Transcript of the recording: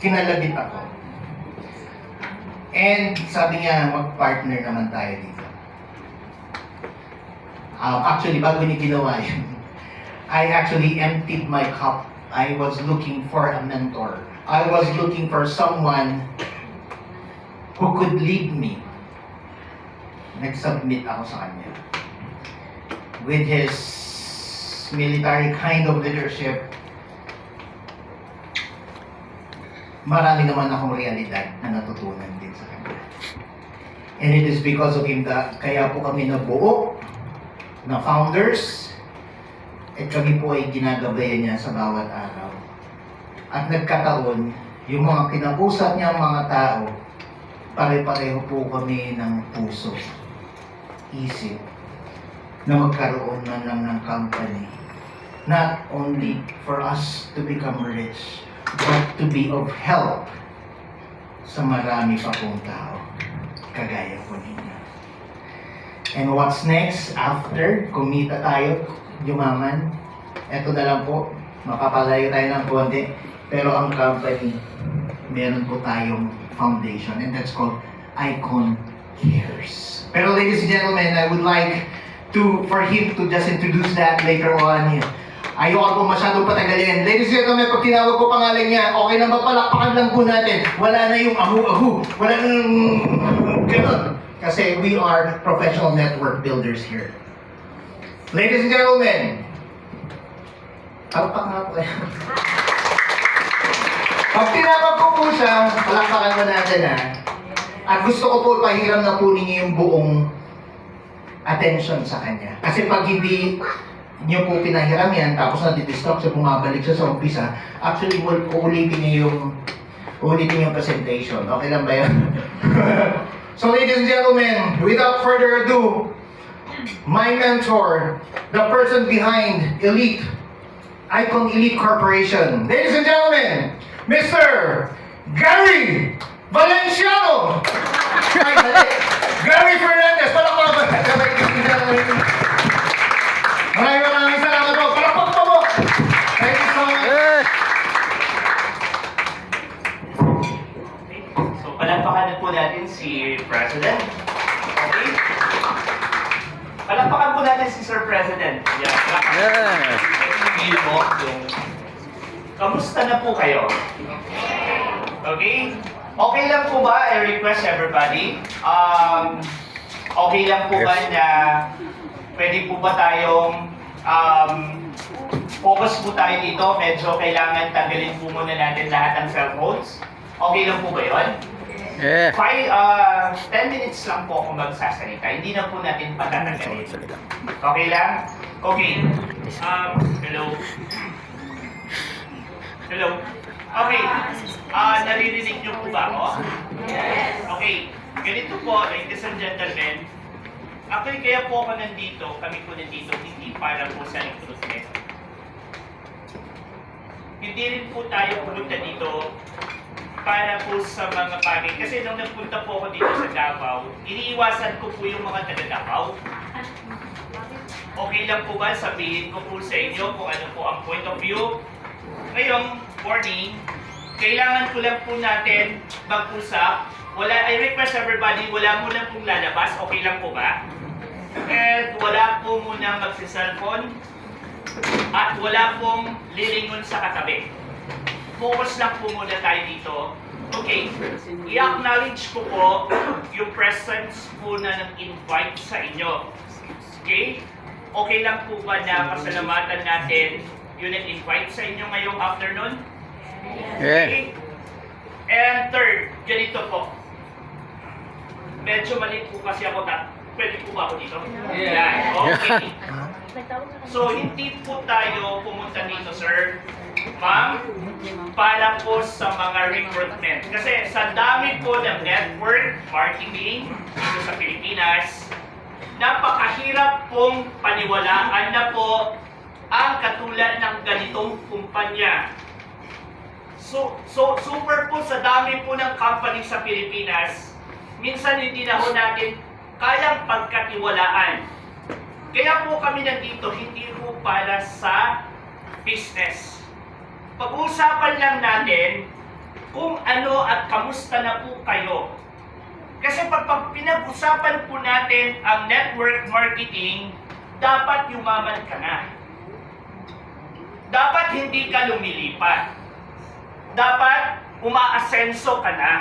kinalabit ako. And sabi niya, mag-partner naman tayo dito. Actually, bago niya ginawa yun, I actually emptied my cup. I was looking for a mentor. I was looking for someone who could lead me. Nag-submit ako sa kanya. With his military kind of leadership, marami naman akong realidad na natutunan din sa kanya. And it is because of him that kaya po kami nabuo na founders at kami po ay ginagabayan niya sa bawat araw. At nagkataon, yung mga kinausap niya mga tao, pare-pareho po kami ng puso, isip, na magkaroon man lang ng company. Not only for us to become rich, but to be of help sa marami pa pong tao, kagaya po ninyo. And what's next after kumita tayo, yumaman? Eto na lang po, makapalayo tayo ng konti, pero ang company, meron po tayong foundation, and that's called Icon Cares. Pero ladies and gentlemen, I would like for him to just introduce that later on. Ayoko po masyadong patagalin. Ladies and gentlemen, pag tinawag ko pangalan niya, okay na ba, palakpakan lang po natin. Wala na yung ahu-ahu. Wala na yung ganun. Kasi we are professional network builders here. Ladies and gentlemen, palakpak nga po kayo. Pag tinawag ko po siya, palakpakan mo natin ha. At gusto ko po pahiram na po ninyo yung buong attention sa kanya. Kasi pag hindi niyo po pinahiram yan, tapos nadidistract siya, bumabalik siya sa umpisa, actually, uulitin niyo yung presentation. Okay lang ba yan? So, ladies and gentlemen, without further ado, my mentor, the person behind Icon Elite Corporation. Ladies and gentlemen, Mr. Gary Valenciano! Ay, dali. Gary Fernandez, palakpak ba? Maraming salamat po. Palakpak po po. Thank you so much. So, palakpakan po natin si President. Okay? Palakpakan po natin si Sir President. Yan. Yes. Kamusta na po kayo? Okay? Okay lang po ba? I request everybody. Okay lang po ba na pwede po ba tayong focus po tayo dito? Medyo kailangan tanggalin po muna natin lahat ng cellphones. Okay lang po ba yun? Yeah. 10 minutes lang po ako magsasalita. Hindi na po natin patatanggalin. Okay lang? Okay. Hello. Hello. Okay. Naririnig niyo po ba ako? Yes. Okay. Ganito po, ladies and gentlemen. Actually, kaya po ako nandito, kami po nandito, hindi para po sa recruitment. Hindi rin po tayo pumunta dito para po sa mga bagay. Kasi nung nagpunta po ako dito sa Davao, iniiwasan ko po yung mga taga-Davao. Okay lang po ba sabihin ko po sa inyo kung ano po ang point of view? Ngayong morning, kailangan ko lang po natin mag-usap. I request everybody, wala mo lang pong lalabas. Okay lang po ba? And wala po muna magsi-cellphone. At wala pong lilingon sa katabi. Focus lang po muna tayo dito. Okay, i-acknowledge ko po yung presence po na nag-invite sa inyo. Okay? Okay lang po ba na pasalamatan natin yung nag-invite sa inyo ngayong afternoon? Okay? And third, ganito po. Medyo maliit po kasi ako. Pwede po ba ako dito? Yeah. Okay. So, hindi po tayo pumunta dito, sir. Ma'am, para po sa mga recruitment. Kasi sa dami po ng network marketing dito sa Pilipinas, napakahirap pong paniwalaan na po ang katulad ng ganitong kumpanya. So super po sa dami po ng company sa Pilipinas, minsan hindi na ho natin kayang pagkatiwalaan. Kaya po kami nandito, hindi po para sa business. Pag-uusapan lang natin kung ano at kamusta na po kayo. Kasi pag pinag-usapan po natin ang network marketing, dapat yumaman ka na. Dapat hindi ka lumilipat. Dapat umaasenso ka na.